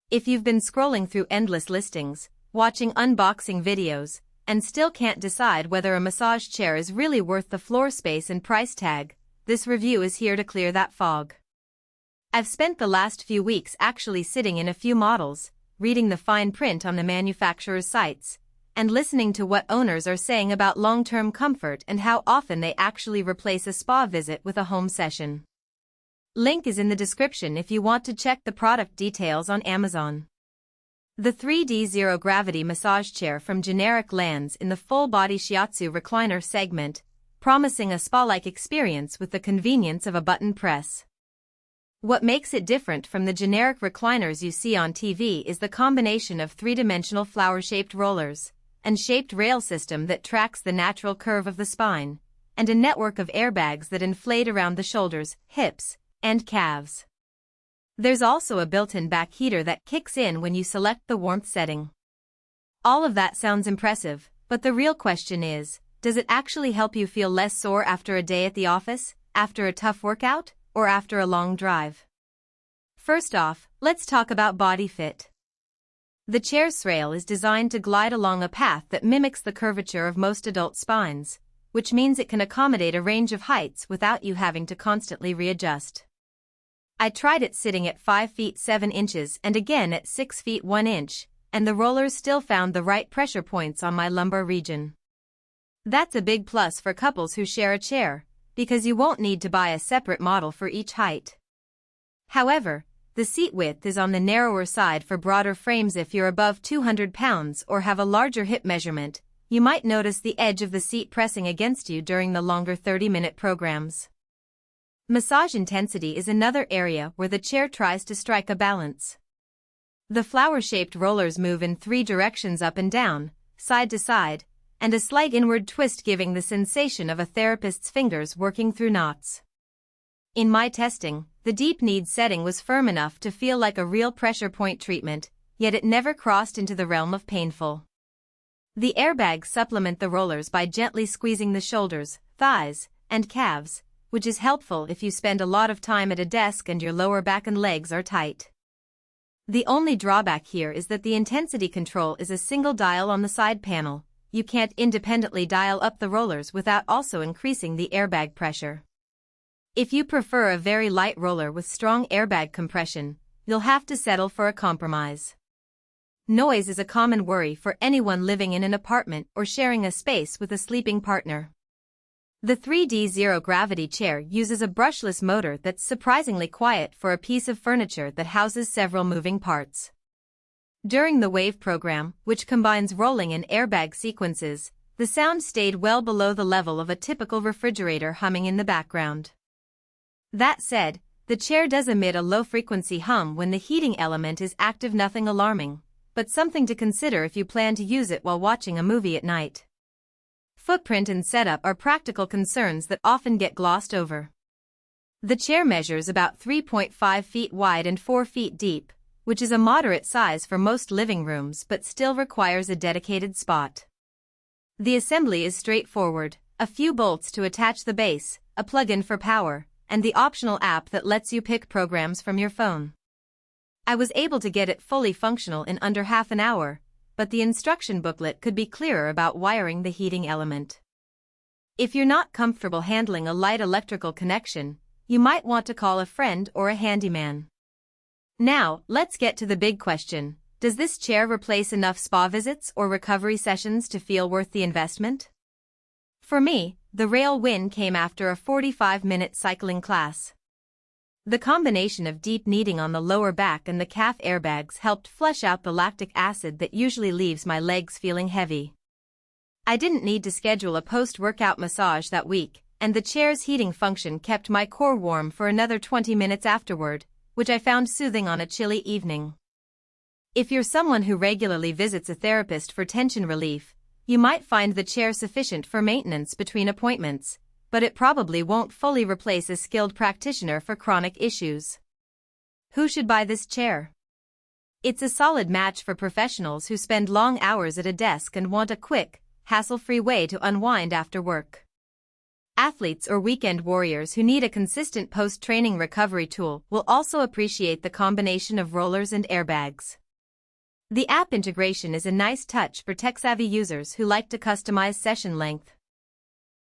If you've been scrolling through endless listings, watching unboxing videos, and still can't decide whether a massage chair is really worth the floor space and price tag, this review is here to clear that fog. I've spent the last few weeks actually sitting in a few models, reading the fine print on the manufacturer's sites, and listening to what owners are saying about long-term comfort and how often they actually replace a spa visit with a home session. Link is in the description if you want to check the product details on Amazon. The 3D Zero Gravity Massage Chair from Generic lands in the full-body Shiatsu Recliner segment, promising a spa-like experience with the convenience of a button press. What makes it different from the generic recliners you see on TV is the combination of three-dimensional flower-shaped rollers, and shaped rail system that tracks the natural curve of the spine, and a network of airbags that inflate around the shoulders, hips, and calves. There's also a built-in back heater that kicks in when you select the warmth setting. All of that sounds impressive, but the real question is, does it actually help you feel less sore after a day at the office, after a tough workout, or after a long drive? First off, let's talk about body fit. The chair's rail is designed to glide along a path that mimics the curvature of most adult spines, which means it can accommodate a range of heights without you having to constantly readjust. I tried it sitting at 5 feet 7 inches and again at 6 feet 1 inch, and the rollers still found the right pressure points on my lumbar region. That's a big plus for couples who share a chair, because you won't need to buy a separate model for each height. However, the seat width is on the narrower side for broader frames. If you're above 200 pounds or have a larger hip measurement, you might notice the edge of the seat pressing against you during the longer 30-minute programs. Massage intensity is another area where the chair tries to strike a balance. The flower-shaped rollers move in 3 directions, up and down, side to side, and a slight inward twist, giving the sensation of a therapist's fingers working through knots. In my testing, the deep knead setting was firm enough to feel like a real pressure point treatment, yet it never crossed into the realm of painful. The airbags supplement the rollers by gently squeezing the shoulders, thighs, and calves, which is helpful if you spend a lot of time at a desk and your lower back and legs are tight. The only drawback here is that the intensity control is a single dial on the side panel. You can't independently dial up the rollers without also increasing the airbag pressure. If you prefer a very light roller with strong airbag compression, you'll have to settle for a compromise. Noise is a common worry for anyone living in an apartment or sharing a space with a sleeping partner. The 3D Zero Gravity chair uses a brushless motor that's surprisingly quiet for a piece of furniture that houses several moving parts. During the wave program, which combines rolling and airbag sequences, the sound stayed well below the level of a typical refrigerator humming in the background. That said, the chair does emit a low-frequency hum when the heating element is active, nothing alarming, but something to consider if you plan to use it while watching a movie at night. Footprint and setup are practical concerns that often get glossed over. The chair measures about 3.5 feet wide and 4 feet deep, which is a moderate size for most living rooms but still requires a dedicated spot. The assembly is straightforward: a few bolts to attach the base, a plug-in for power, and the optional app that lets you pick programs from your phone. I was able to get it fully functional in under half an hour, but the instruction booklet could be clearer about wiring the heating element. If you're not comfortable handling a light electrical connection, you might want to call a friend or a handyman. Now, let's get to the big question: does this chair replace enough spa visits or recovery sessions to feel worth the investment? For me, the real win came after a 45-minute cycling class. The combination of deep kneading on the lower back and the calf airbags helped flush out the lactic acid that usually leaves my legs feeling heavy. I didn't need to schedule a post-workout massage that week, and the chair's heating function kept my core warm for another 20 minutes afterward, which I found soothing on a chilly evening. If you're someone who regularly visits a therapist for tension relief, you might find the chair sufficient for maintenance between appointments, but it probably won't fully replace a skilled practitioner for chronic issues. Who should buy this chair? It's a solid match for professionals who spend long hours at a desk and want a quick, hassle-free way to unwind after work. Athletes or weekend warriors who need a consistent post-training recovery tool will also appreciate the combination of rollers and airbags. The app integration is a nice touch for tech-savvy users who like to customize session length.